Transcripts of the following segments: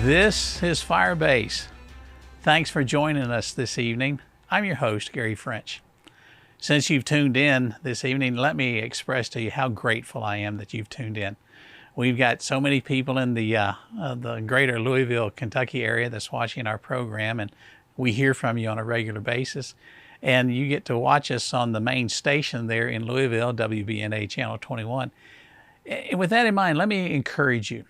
This is Firebase. Thanks for joining us this evening. I'm your host, Gary French. Since you've tuned in this evening, let me express to you how grateful I am that you've tuned in. We've got so many people in the greater Louisville, Kentucky area that's watching our program, and we hear from you on a regular basis. And you get to watch us on the main station there in Louisville, WBNA Channel 21. And with that in mind, let me encourage you.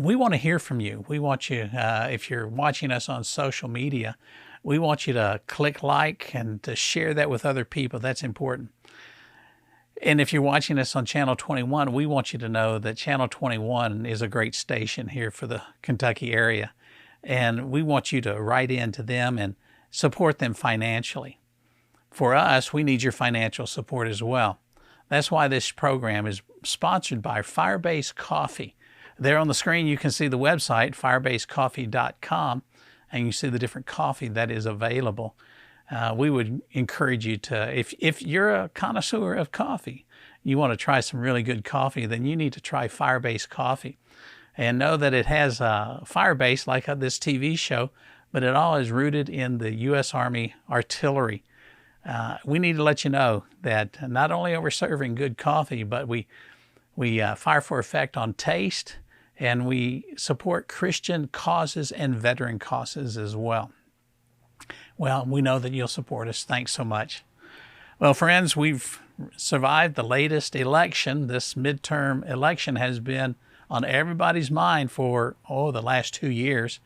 We want to hear from you. We want you, if you're watching us on social media, we want you to click like and to share that with other people. That's important. And if you're watching us on Channel 21, we want you to know that Channel 21 is a great station here for the Kentucky area. And we want you to write in to them and support them financially. For us, we need your financial support as well. That's why this program is sponsored by Firebase Coffee. There on the screen, you can see the website, firebasecoffee.com, and you see the different coffee that is available. We would encourage you to, if you're a connoisseur of coffee, you want to try some really good coffee, then you need to try Firebase Coffee. And know that it has Firebase, like this TV show, but it all is rooted in the U.S. Army artillery. We need to let you know that not only are we serving good coffee, but we fire for effect on taste, and we support Christian causes and veteran causes as well. Well, we know that you'll support us. Thanks so much. Well, friends, we've survived the latest election. This midterm election has been on everybody's mind for, the last 2 years.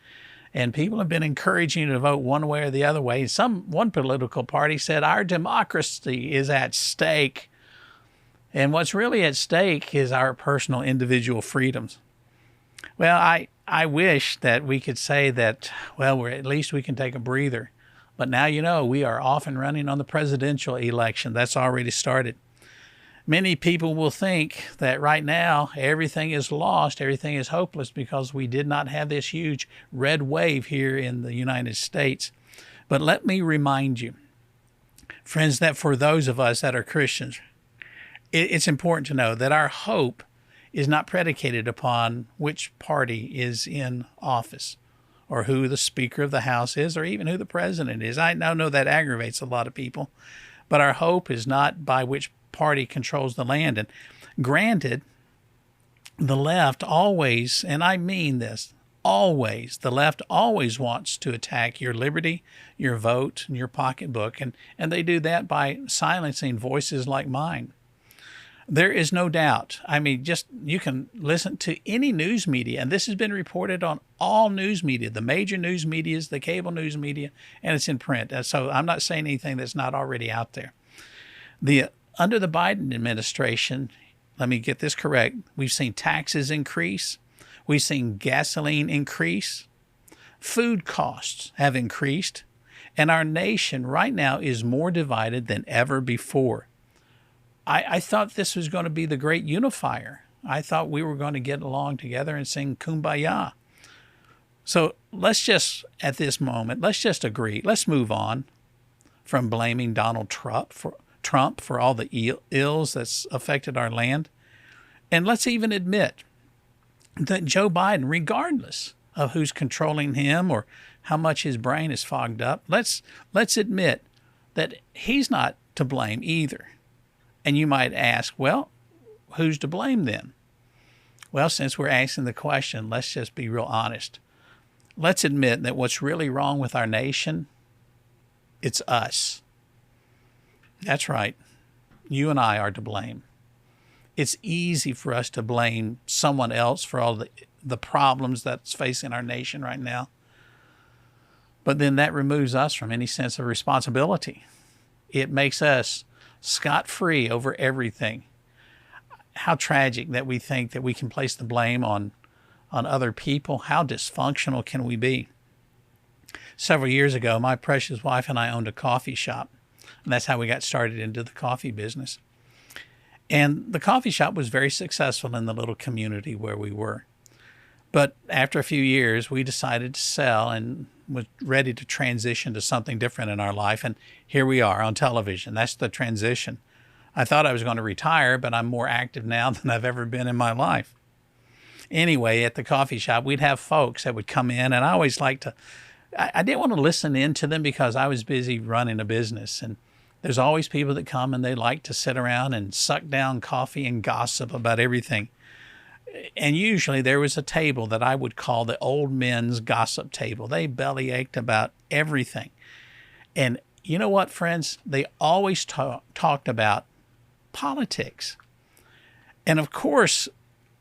And people have been encouraging you to vote one way or the other way. One political party said our democracy is at stake. And what's really at stake is our personal individual freedoms. Well, I wish that we could say that, at least we can take a breather. But now you know we are off and running on the presidential election. That's already started. Many people will think that right now everything is lost, everything is hopeless because we did not have this huge red wave here in the United States. But let me remind you, friends, that for those of us that are Christians, it's important to know that our hope is not predicated upon which party is in office or who the Speaker of the House is or even who the President is. I now know that aggravates a lot of people, but our hope is not by which party controls the land. And granted, the left always, and I mean this, always, the left always wants to attack your liberty, your vote, and your pocketbook. And they do that by silencing voices like mine. There is no doubt. I mean, you can listen to any news media, and this has been reported on all news media, the major news medias, the cable news media, and it's in print. So I'm not saying anything that's not already out there. Under the Biden administration, let me get this correct, we've seen taxes increase, we've seen gasoline increase, food costs have increased, and our nation right now is more divided than ever before. I thought this was going to be the great unifier. I thought we were going to get along together and sing Kumbaya. So let's just, at this moment, let's just agree. Let's move on from blaming Donald Trump for all the ills that's affected our land. And let's even admit that Joe Biden, regardless of who's controlling him or how much his brain is fogged up, let's admit that he's not to blame either. And you might ask, who's to blame then? Well, since we're asking the question, let's just be real honest. Let's admit that what's really wrong with our nation, it's us. That's right. You and I are to blame. It's easy for us to blame someone else for all the problems that's facing our nation right now. But then that removes us from any sense of responsibility. It makes us scot-free over everything. How tragic that we think that we can place the blame on other people. How dysfunctional can we be? Several years ago, my precious wife and I owned a coffee shop. And that's how we got started into the coffee business. And the coffee shop was very successful in the little community where we were. But after a few years, we decided to sell and was ready to transition to something different in our life. And here we are on television. That's the transition. I thought I was going to retire, but I'm more active now than I've ever been in my life. Anyway, at the coffee shop, we'd have folks that would come in, and I always liked to, I didn't want to listen in to them because I was busy running a business. And there's always people that come and they like to sit around and suck down coffee and gossip about everything. And usually there was a table that I would call the old men's gossip table. They bellyached about everything. And you know what, friends? They always talked about politics. And of course,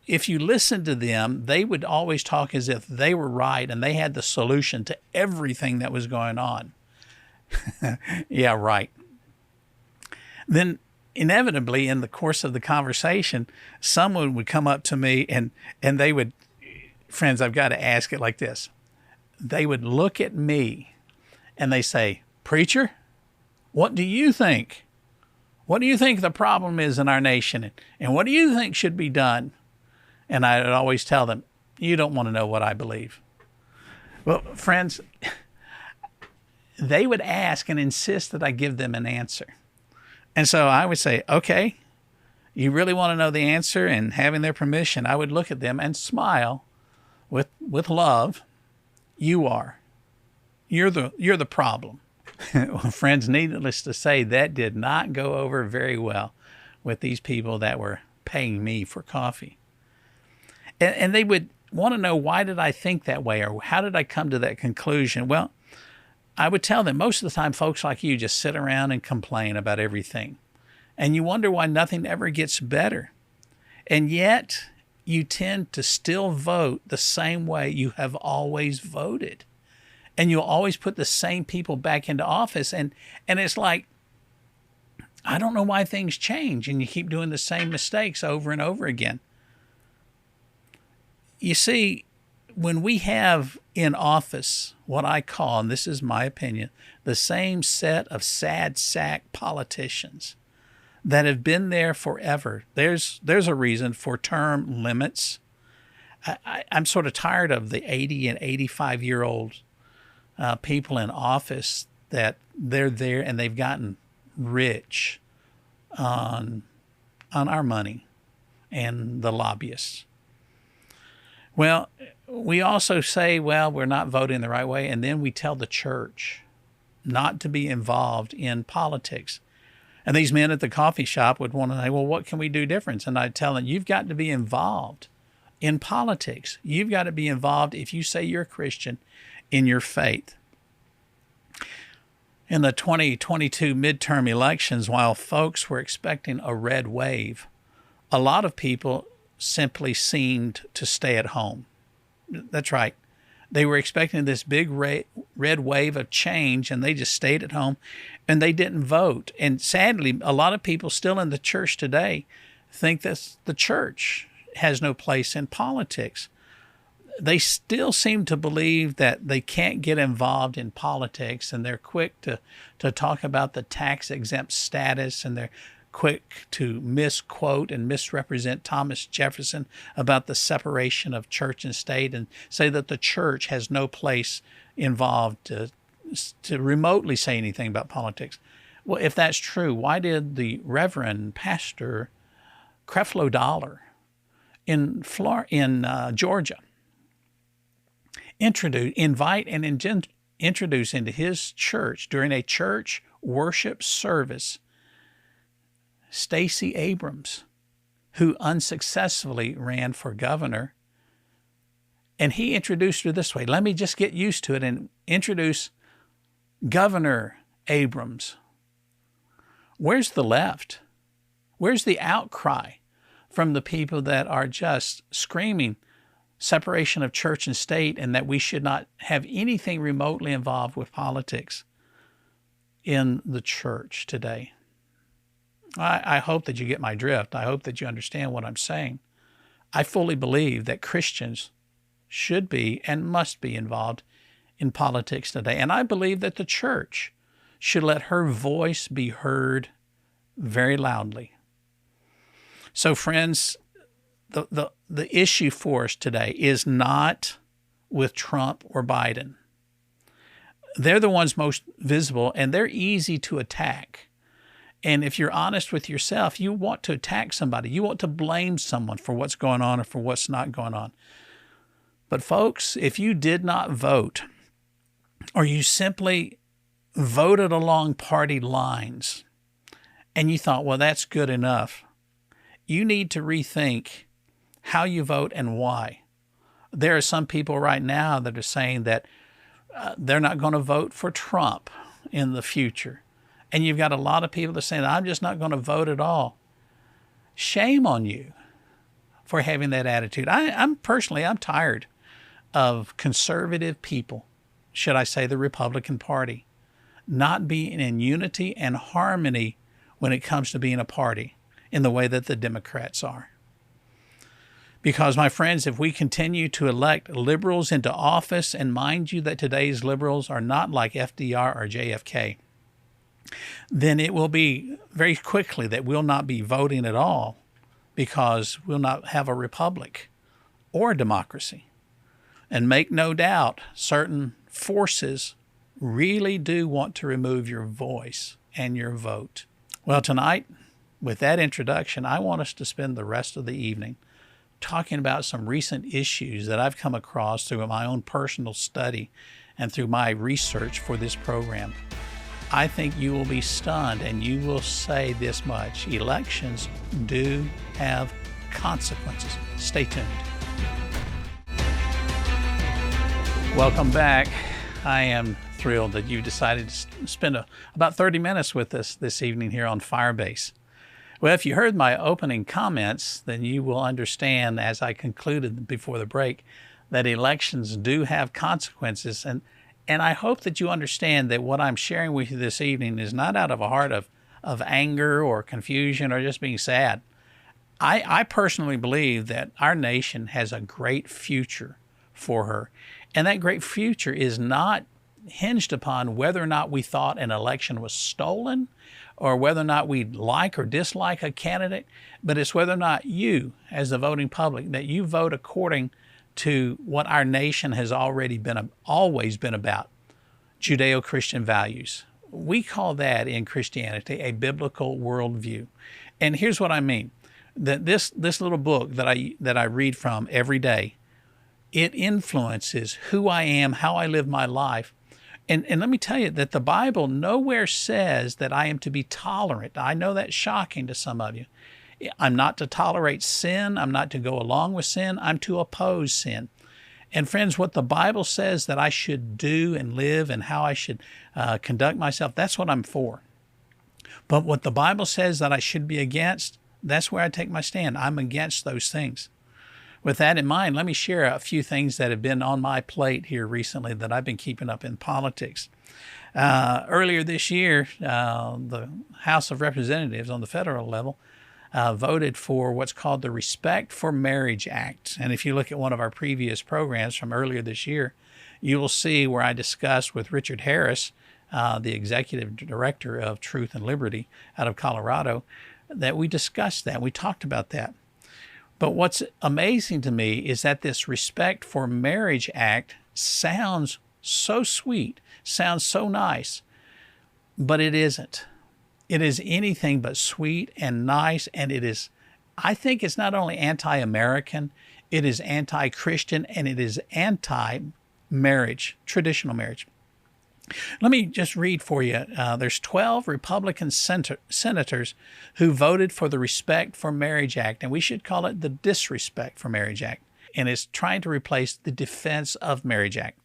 if you listen to them, they would always talk as if they were right and they had the solution to everything that was going on. Yeah, right. Then inevitably, in the course of the conversation, someone would come up to me and they would, friends, I've got to ask it like this. They would look at me and they say, "Preacher, what do you think? What do you think the problem is in our nation? And what do you think should be done?" And I would always tell them, "You don't want to know what I believe." Well, friends, they would ask and insist that I give them an answer. And so I would say, "Okay, you really want to know the answer?" And having their permission, I would look at them and smile with love. "You are. You're the problem." Well, friends, needless to say, that did not go over very well with these people that were paying me for coffee. And they would want to know, why did I think that way, or how did I come to that conclusion? Well, I would tell them, most of the time, folks like you just sit around and complain about everything. And you wonder why nothing ever gets better. And yet, you tend to still vote the same way you have always voted. And you'll always put the same people back into office. And it's like, I don't know why things change, and you keep doing the same mistakes over and over again. You see, when we have in office what I call, and this is my opinion, the same set of sad sack politicians that have been there forever, there's a reason for term limits. I'm sort of tired of the 80 and 85-year-old people in office that they're there and they've gotten rich on our money and the lobbyists. Well, we also say, well, we're not voting the right way, and then we tell the church not to be involved in politics. And these men at the coffee shop would want to say, well, what can we do different? And I'd tell them, you've got to be involved in politics. You've got to be involved, if you say you're a Christian, in your faith. In the 2022 midterm elections, while folks were expecting a red wave, a lot of people simply seemed to stay at home. That's right. They were expecting this big red wave of change, and they just stayed at home and they didn't vote. And sadly, a lot of people still in the church today think that the church has no place in politics. They still seem to believe that they can't get involved in politics, and they're quick to talk about the tax-exempt status, and they're quick to misquote and misrepresent Thomas Jefferson about the separation of church and state, and say that the church has no place involved to remotely say anything about politics. Well, if that's true, why did the Reverend Pastor Creflo Dollar in Georgia invite and introduce into his church during a church worship service Stacey Abrams, who unsuccessfully ran for governor? And he introduced her this way. Let me just get used to it and introduce Governor Abrams. Where's the left? Where's the outcry from the people that are just screaming separation of church and state, and that we should not have anything remotely involved with politics in the church today? I hope that you get my drift. I hope that you understand what I'm saying. I fully believe that Christians should be and must be involved in politics today. And I believe that the church should let her voice be heard very loudly. So friends, the issue for us today is not with Trump or Biden. They're the ones most visible, and they're easy to attack. And if you're honest with yourself, you want to attack somebody. You want to blame someone for what's going on or for what's not going on. But folks, if you did not vote, or you simply voted along party lines and you thought, well, that's good enough, you need to rethink how you vote and why. There are some people right now that are saying that they're not going to vote for Trump in the future. And you've got a lot of people that are saying, I'm just not going to vote at all. Shame on you for having that attitude. I'm tired of conservative people, should I say the Republican Party, not being in unity and harmony when it comes to being a party in the way that the Democrats are. Because, my friends, if we continue to elect liberals into office, and mind you that today's liberals are not like FDR or JFK, then it will be very quickly that we'll not be voting at all, because we'll not have a republic or a democracy. And make no doubt, certain forces really do want to remove your voice and your vote. Well, tonight, with that introduction, I want us to spend the rest of the evening talking about some recent issues that I've come across through my own personal study and through my research for this program. I think you will be stunned, and you will say this much: elections do have consequences. Stay tuned. Welcome back. I am thrilled that you decided to spend about 30 minutes with us this evening here on Firebase. Well, if you heard my opening comments, then you will understand, as I concluded before the break, that elections do have consequences. And I hope that you understand that what I'm sharing with you this evening is not out of a heart of anger or confusion or just being sad. I personally believe that our nation has a great future for her. And that great future is not hinged upon whether or not we thought an election was stolen, or whether or not we like or dislike a candidate, but it's whether or not you, as the voting public, that you vote according to what our nation has always been about, Judeo-Christian values. We call that in Christianity a biblical worldview. And here's what I mean: that this little book that I read from every day, it influences who I am, how I live my life. And let me tell you that the Bible nowhere says that I am to be tolerant. I know that's shocking to some of you. I'm not to tolerate sin. I'm not to go along with sin. I'm to oppose sin. And friends, what the Bible says that I should do and live and how I should conduct myself, that's what I'm for. But what the Bible says that I should be against, that's where I take my stand. I'm against those things. With that in mind, let me share a few things that have been on my plate here recently that I've been keeping up in politics. Earlier this year, the House of Representatives on the federal level voted for what's called the Respect for Marriage Act. And if you look at one of our previous programs from earlier this year, you will see where I discussed with Richard Harris, the executive director of Truth and Liberty out of Colorado, that we discussed that. We talked about that. But what's amazing to me is that this Respect for Marriage Act sounds so sweet, sounds so nice, but it isn't. It is anything but sweet and nice, and I think it's not only anti-American, it is anti-Christian, and it is anti-marriage, traditional marriage. Let me just read for you. There's 12 Republican senators who voted for the Respect for Marriage Act, and we should call it the Disrespect for Marriage Act, and it's trying to replace the Defense of Marriage Act.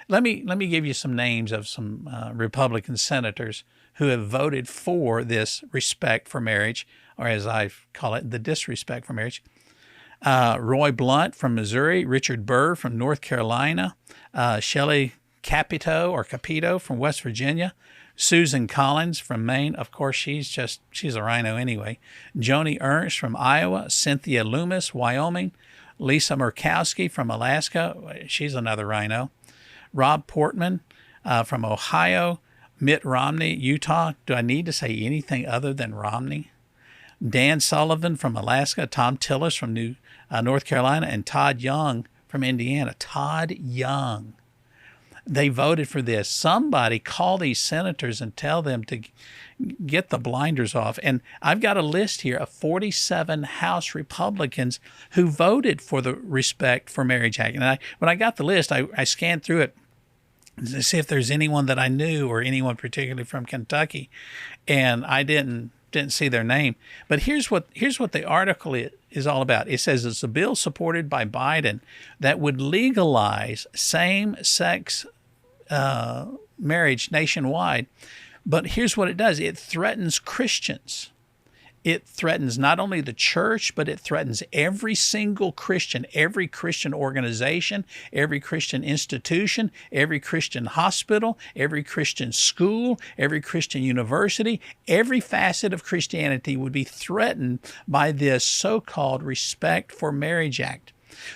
Let me give you some names of some Republican senators who have voted for this Respect for Marriage, or as I call it, the Disrespect for Marriage. Roy Blunt from Missouri, Richard Burr from North Carolina, Shelley Capito from West Virginia, Susan Collins from Maine. Of course, she's a rhino anyway. Joni Ernst from Iowa, Cynthia Loomis, Wyoming, Lisa Murkowski from Alaska. She's another rhino. Rob Portman from Ohio, Mitt Romney, Utah. Do I need to say anything other than Romney? Dan Sullivan from Alaska, Tom Tillis from North Carolina, and Todd Young from Indiana. Todd Young. they voted for this. Somebody call these senators and tell them to get the blinders off. And I've got a list here of 47 House Republicans who voted for the Respect for Marriage Act. And when I got the list, I scanned through it to see if there's anyone that I knew or anyone particularly from Kentucky, and I didn't see their name. But here's what the article is all about. It says it's a bill supported by Biden that would legalize same-sex marriage nationwide. But here's what it does. It threatens Christians. It threatens not only the church, but it threatens every single Christian, every Christian organization, every Christian institution, every Christian hospital, every Christian school, every Christian university. Every facet of Christianity would be threatened by this so-called Respect for Marriage Act.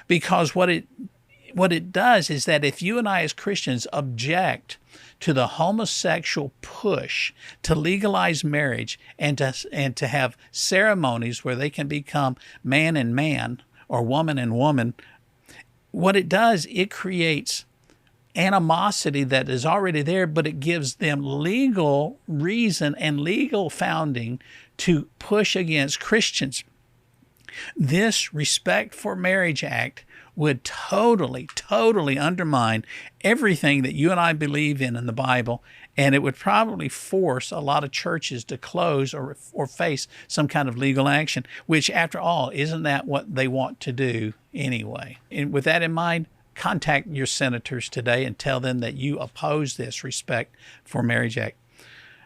Because what it does is that if you and I as Christians object to the homosexual push to legalize marriage and to have ceremonies where they can become man and man or woman and woman, what it does, it creates animosity that is already there, but it gives them legal reason and legal founding to push against Christians. This Respect for Marriage Act would totally undermine everything that you and I believe in the Bible, and it would probably force a lot of churches to close or face some kind of legal action, which, after all, isn't that what they want to do anyway? And with that in mind, contact your senators today and tell them that you oppose this Respect for Marriage Act.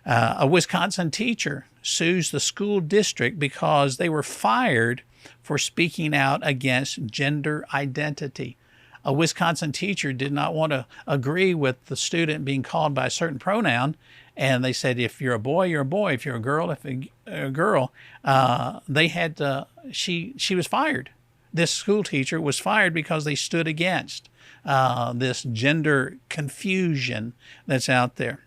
A Wisconsin teacher sues the school district because they were fired for speaking out against gender identity. A Wisconsin teacher did not want to agree with the student being called by a certain pronoun, and they said, if you're a boy, you're a boy. If you're a girl, a girl. They had to, she was fired. This school teacher was fired because they stood against this gender confusion that's out there.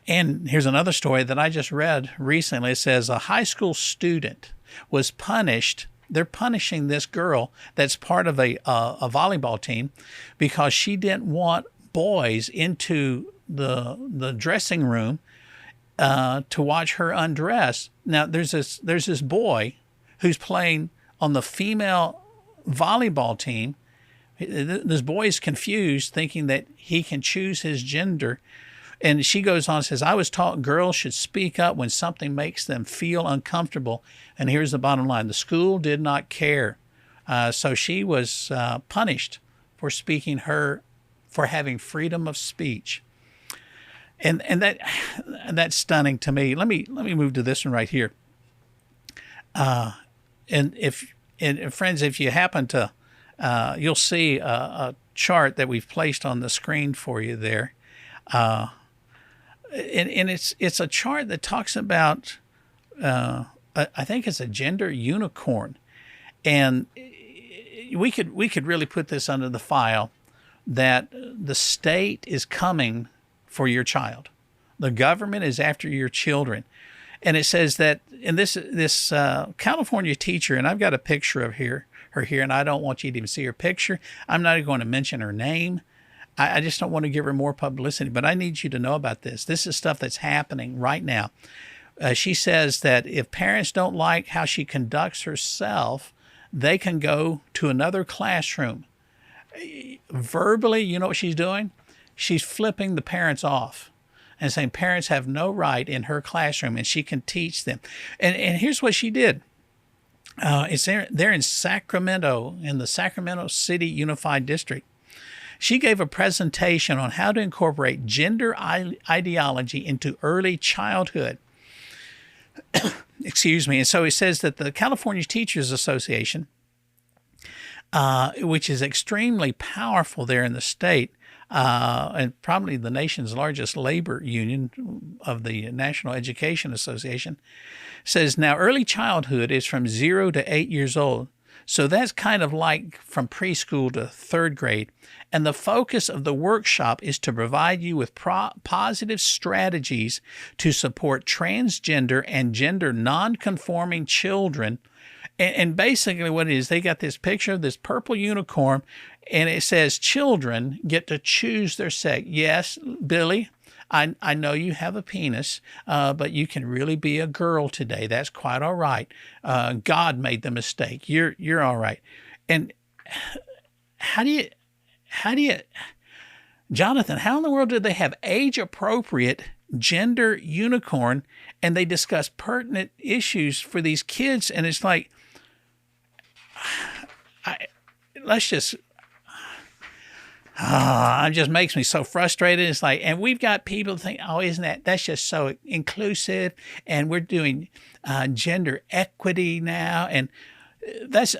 And here's another story that I just read recently. It says a high school student was punished. They're punishing this girl that's part of a volleyball team because she didn't want boys into the dressing room to watch her undress. Now there's this boy who's playing on the female volleyball team. This boy is confused, thinking that he can choose his gender. And she goes on and says, I was taught girls should speak up when something makes them feel uncomfortable. And here's the bottom line. The school did not care. So she was punished for for having freedom of speech. And that's stunning to me. Let me move to this one right here. And friends, if you happen to, you'll see a chart that we've placed on the screen for you there. And it's a chart that talks about, I think it's a gender unicorn, and we could really put this under the file that the state is coming for your child, the government is after your children, and it says that in this California teacher, and I've got a picture of her here, and I don't want you to even see her picture. I'm not going to mention her name. I just don't want to give her more publicity, but I need you to know about this. This is stuff that's happening right now. She says that if parents don't like how she conducts herself, they can go to another classroom. Verbally, you know what she's doing? She's flipping the parents off and saying parents have no right in her classroom, and she can teach them. And here's what she did. It's there in Sacramento, in the Sacramento City Unified District. She gave a presentation on how to incorporate gender ideology into early childhood. Excuse me. And so it says that the California Teachers Association, which is extremely powerful there in the state, and probably the nation's largest labor union of the National Education Association, says now early childhood is from 0 to 8 years old. So that's kind of like from preschool to third grade. And the focus of the workshop is to provide you with positive strategies to support transgender and gender non-conforming children And basically what it is, they got this picture of this purple unicorn, and it says children get to choose their sex. Yes, Billy, I know you have a penis, but you can really be a girl today. That's quite all right. God made the mistake. You're all right. And how do you, Jonathan, how in the world did they have age-appropriate gender unicorn, and they discuss pertinent issues for these kids? And it's like, it just makes me so frustrated. It's like, and we've got people think, oh, that's just so inclusive, and we're doing gender equity now. And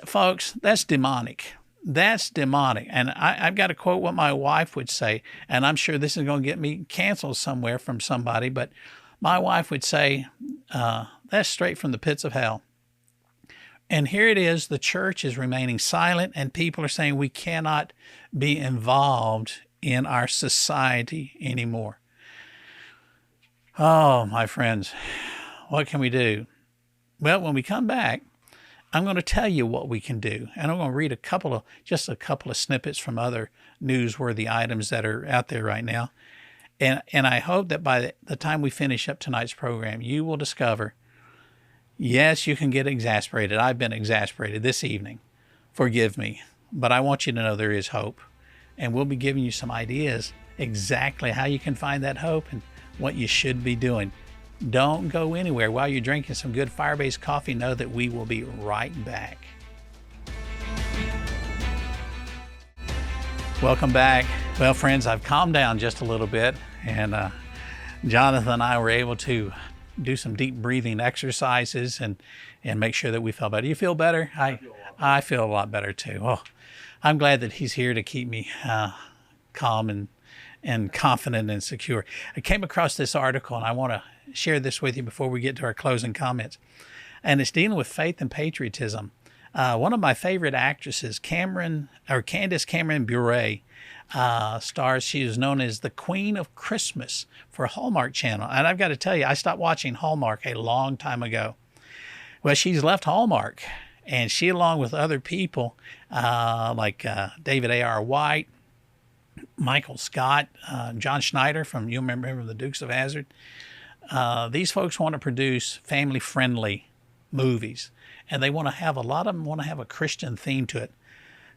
folks, that's demonic. That's demonic. And I've got to quote what my wife would say, and I'm sure this is going to get me canceled somewhere from somebody, but my wife would say, that's straight from the pits of hell. And here it is, the church is remaining silent, and people are saying we cannot be involved in our society anymore. Oh, my friends, what can we do? Well, when we come back, I'm going to tell you what we can do. And I'm going to read just a couple of snippets from other newsworthy items that are out there right now. And I hope that by the time we finish up tonight's program, you will discover, yes, you can get exasperated. I've been exasperated this evening. Forgive me. But I want you to know there is hope. And we'll be giving you some ideas exactly how you can find that hope and what you should be doing. Don't go anywhere. While you're drinking some good Firebase coffee, know that we will be right back. Welcome back. Well, friends, I've calmed down just a little bit, and Jonathan and I were able to do some deep breathing exercises and make sure that we felt better. You feel better? I feel a lot better too. Oh, I'm glad that he's here to keep me calm and confident and secure. I came across this article, and I want to share this with you before we get to our closing comments. And it's dealing with faith and patriotism. One of my favorite actresses, Candace Cameron Bure, stars. She is known as the Queen of Christmas for Hallmark Channel. And I've got to tell you, I stopped watching Hallmark a long time ago. Well, she's left Hallmark, and she, along with other people like David A.R. White, Michael Scott, John Schneider you remember the Dukes of Hazzard. These folks want to produce family-friendly movies, and a lot of them want to have a Christian theme to it.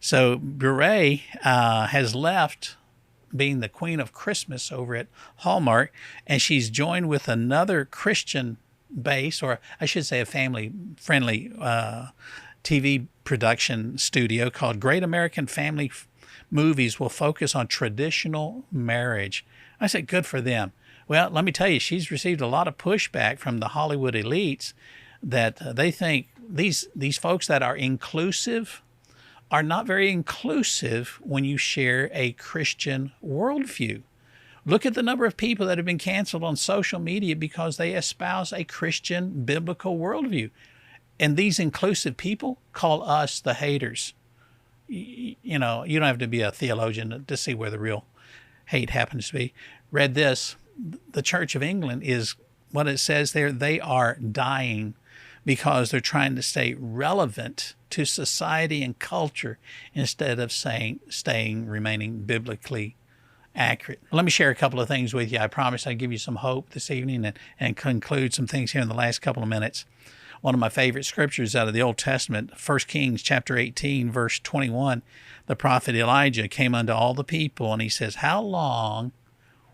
So Bure has left being the Queen of Christmas over at Hallmark, and she's joined with another Christian base, or I should say a family-friendly TV production studio called Great American Family Movies will focus on traditional marriage. I said, good for them. Well, let me tell you, she's received a lot of pushback from the Hollywood elites that they think these folks that are inclusive are not very inclusive when you share a Christian worldview. Look at the number of people that have been canceled on social media because they espouse a Christian biblical worldview. And these inclusive people call us the haters. You know, you don't have to be a theologian to see where the real hate happens to be. Read this. The Church of England is what it says there. They are dying because they're trying to stay relevant to society and culture instead of remaining biblically accurate. Let me share a couple of things with you. I promise I'll give you some hope this evening and conclude some things here in the last couple of minutes. One of my favorite scriptures out of the Old Testament, 1 Kings chapter 18, verse 21, the prophet Elijah came unto all the people, and he says, how long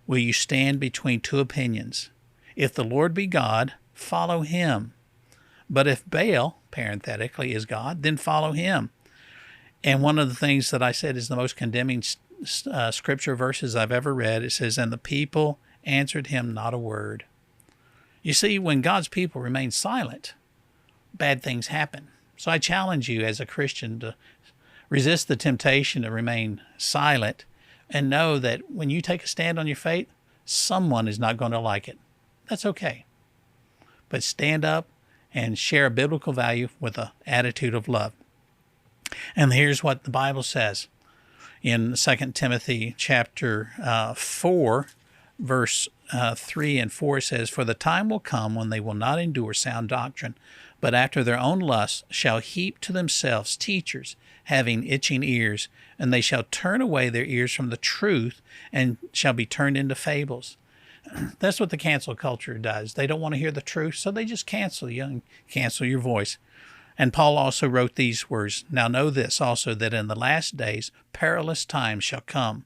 will you stand between two opinions? If the Lord be God, follow him. But if Baal, parenthetically, is God, then follow him. And one of the things that I said is the most condemning scripture verses I've ever read. It says, and the people answered him not a word. You see, when God's people remain silent, bad things happen. So I challenge you as a Christian to resist the temptation to remain silent and know that when you take a stand on your faith, someone is not going to like it. That's okay. But stand up and share a biblical value with an attitude of love. And here's what the Bible says in 2 Timothy chapter 4, verse 3 and 4 says, "For the time will come when they will not endure sound doctrine, but after their own lusts shall heap to themselves teachers having itching ears, and they shall turn away their ears from the truth and shall be turned into fables." That's what the cancel culture does. They don't want to hear the truth, so they just cancel you and cancel your voice. And Paul also wrote these words, "Now know this also, that in the last days perilous times shall come.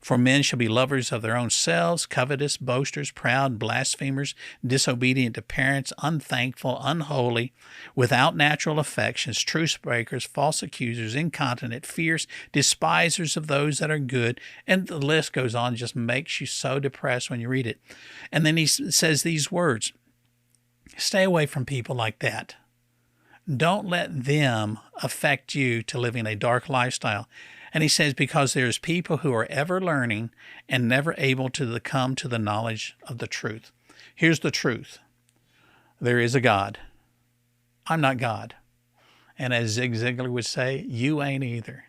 For men shall be lovers of their own selves, covetous, boasters, proud, blasphemers, disobedient to parents, unthankful, unholy, without natural affections, truce breakers, false accusers, incontinent, fierce, despisers of those that are good." And the list goes on, just makes you so depressed when you read it. And then he says these words, stay away from people like that. Don't let them affect you to living a dark lifestyle. And he says, because there's people who are ever learning and never able to come to the knowledge of the truth. Here's the truth. There is a God. I'm not God. And as Zig Ziglar would say, you ain't either.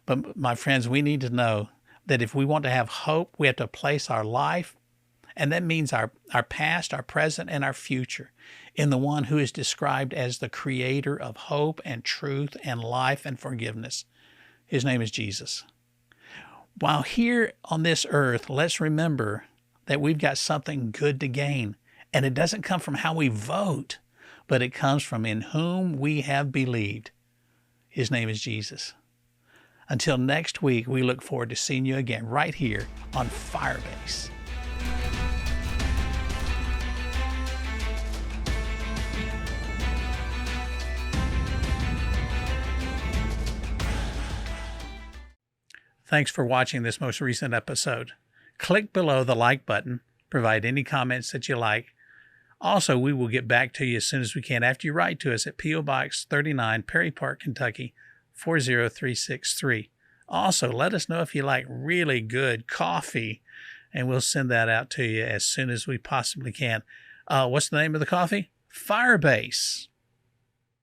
But my friends, we need to know that if we want to have hope, we have to place our life, and that means our past, our present, and our future, in the one who is described as the creator of hope and truth and life and forgiveness. His name is Jesus. While here on this earth, let's remember that we've got something good to gain. And it doesn't come from how we vote, but it comes from in whom we have believed. His name is Jesus. Until next week, we look forward to seeing you again right here on Firebase. Thanks for watching this most recent episode. Click below the like button. Provide any comments that you like. Also, we will get back to you as soon as we can after you write to us at P.O. Box 39, Perry Park, Kentucky, 40363. Also, let us know if you like really good coffee, and we'll send that out to you as soon as we possibly can. What's the name of the coffee? Firebase.